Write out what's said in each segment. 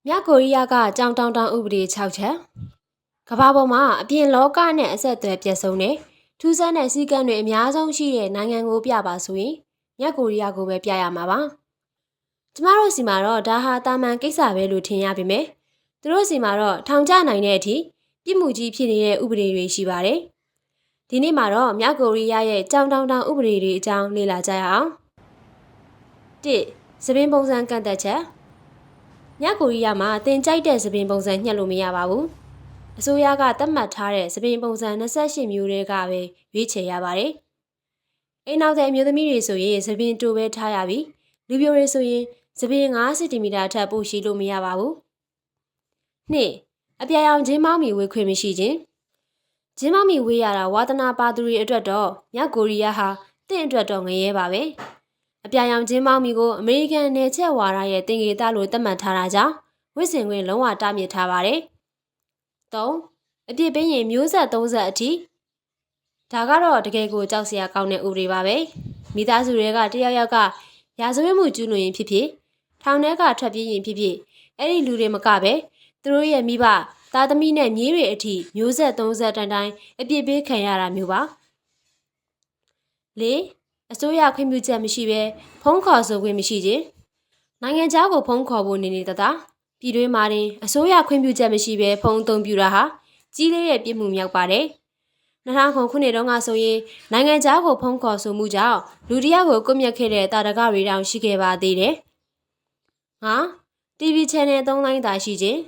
မြောက်ကိုရီးယားကကြောင်တောင်တောင်ဥပဒေ6ချက်ကမ္ဘာပေါ်မှာအပြင်လောကနဲ့အဆက်အသွယ်ပြတ်ဆုံးတဲ့ထူးဆန်းတဲ့စည်းကမ်းတွေအများဆုံးရှိတဲ့နိုင်ငံကိုပြပါဆိုရင်မြောက်ကိုရီးယားကိုပဲပြရမှာပါကျမတို့စီမှာတော့ဒါဟာတာမန်ကိစ္စပဲလို့ထင်ရပါမယ်သူတို့စီမှာတော့ထောင်ကျနိုင်တဲ့အထိပြစ်မှုကြီးဖြစ်နေတဲ့ဥပဒေတွေရှိပါတယ်ဒီနေ့မှာတော့မြောက်ကိုရီးယားရဲ့ကြောင်တောင်တောင်ဥပဒေတွေအကြောင်းလေ့လာကြရအောင်1သပင်ပုံစံကန့်သက်ချက်မြောက်ကိုရီးယားမှာတင်ကြိုက်တဲ့သပင်ပုံစံညှက်လို့မရပါဘူး။အစိုးရကသတ်မှတ်ထားတဲ့သပင်ပုံစံ28မျိုးတွေကပဲရွေးချယ်ရပါတယ်။အိမ်နောက်တဲ့အမျိုးသမီးတွေဆိုရင်သပင်တိုပဲထားရပြီးလူပြိုတွေဆိုရင်သပင်9စင်တီမီတာထပ်ပိုရှိလို့မရပါဘူး။2အပြာရောင်ဂျင်းမောင်းမီဝေးခွင့်မရှိခြင်းဂျင်းမောင်းမီဝေးရတာဝါသနာပါသူတွေအတွက်တော့မြောက်ကိုရီးယားဟာတင့်အတွက်တော့ငရဲပါပဲ။အပြာရောင်ဂျင်းမောင်းမီကိုအမေရိကန်နယ်ချက်ဝါဒရဲ့တင်ကေတလို့သတ်မှတ်ထားတာကြောင့်ဝစ်စင်ခွင့်လုံးဝတားမြစ်ထားပါတယ်။3အပြစ်ပေးရင်မျိုးဆက်30အထိဒါကတော့တကယ်ကိုကြောက်စရာကောင်းတဲ့ဥပဒေပါပဲ။မိသားစုတွေကတယောက်ယောက်ကရာဇဝတ်မှုကျူးလွန်ရင်ဖြစ်ဖြစ်ထောင်ထဲကထွက်ပြေးရင်ဖြစ်ဖြစ်အဲ့ဒီလူတွေမကပဲသူတို့ရဲ့မိဘသားသမီးနဲ့မြေးတွေအထိမျိုးဆက်30တိုင်တိုင်အပြစ်ပေးခံရတာမျိုးပါ။4အစိုးရခွင့်ပြုချက်မရှိဘဲဖုံးခေါ်ဆိုခွင့်မရှိခြင်းနိုင်ငံခြားကိုဖုံးခေါ်ဖို့နေတတာပြည်တွင်းမှာတင်အစိုးရခွင့်ပြုချက်မရှိဘဲဖုံးအသုံးပြုတာဟာကြီးလေးတဲ့ပြစ်မှုမြောက်ပါတယ်2009ခုနှစ်တုန်းကဆိုရင်နိုင်ငံခြားကိုဖုံးခေါ်ဆိုမှုကြောင့်လူတယောက်ကိုကွပ်မျက်ခဲ့တဲ့တာတကတွေတောင်ရှိခဲ့ပါသေးတယ်TV channel 3လိုင်းသာရှိခြင်း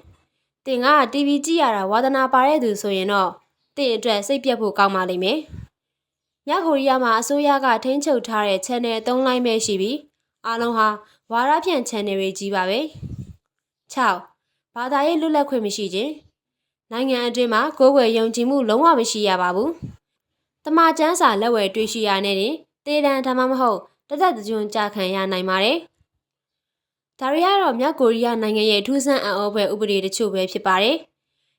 တင်က TV ကြည့်ရတာဝါသနာပါတဲ့သူဆိုရင်တော့တင်အတွက်စိတ်ပြတ်ဖို့ကောင်းပါလိမ့်မယ်မြောက်ကိုရီးယားမှာအစိုးရကထိန်းချုပ်ထားတဲ့ channel 3လိုင်းပဲရှိပြီးအားလုံးဟာဝါရဖြန့် channel တွေကြီးပါပဲ6ဘာသာရေးလွတ်လပ်ခွင့်မရှိခြင်းနိုင်ငံအတွင်းမှာကိုယ်ဝယ်ယုံကြည်မှုလုံးဝမရှိရပါဘူးတမချန်းစာလက်ဝယ်တွေ့ရှိရတဲ့တင်တေတံဒါမှမဟုတ်တသက်တကြွကြာခံရနိုင်ပါတယ်ဒါတွေကတော့မြောက်ကိုရီးယားနိုင်ငံရဲ့ထူးဆန်းအံ့ဩဖွယ်ဥပဒေတချို့ပဲဖြစ်ပါတယ်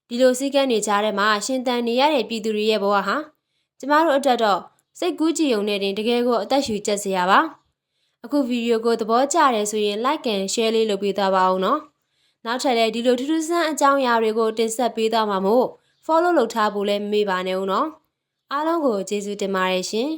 ဒီလိုစည်းကမ်းတွေကြားထဲမှာရှင်သန်နေရတဲ့ပြည်သူတွေရဲ့ဘဝဟာကျမတို့အတွက်တော့စိတ်ကူးကြည်ုံနဲ့တင်တကယ်ကိုအသက်ရှူကျက်စရာပါအခုဗီဒီယိုကိုသဘောကျတယ်ဆိုရင် like and share လေးလုပ်ပေးသွားပါဦးနော်နောက်ထပ်လည်းဒီလိုထူးထူးဆန်းအကြောင်းအရာတွေကိုတင်ဆက်ပေးသွားမှာမို့ follow လုပ်ထားဖို့လည်းမမေ့ပါနဲ့ဦးနော်အားလုံးကိုကျေးဇူးတင်ပါတယ်ရှင်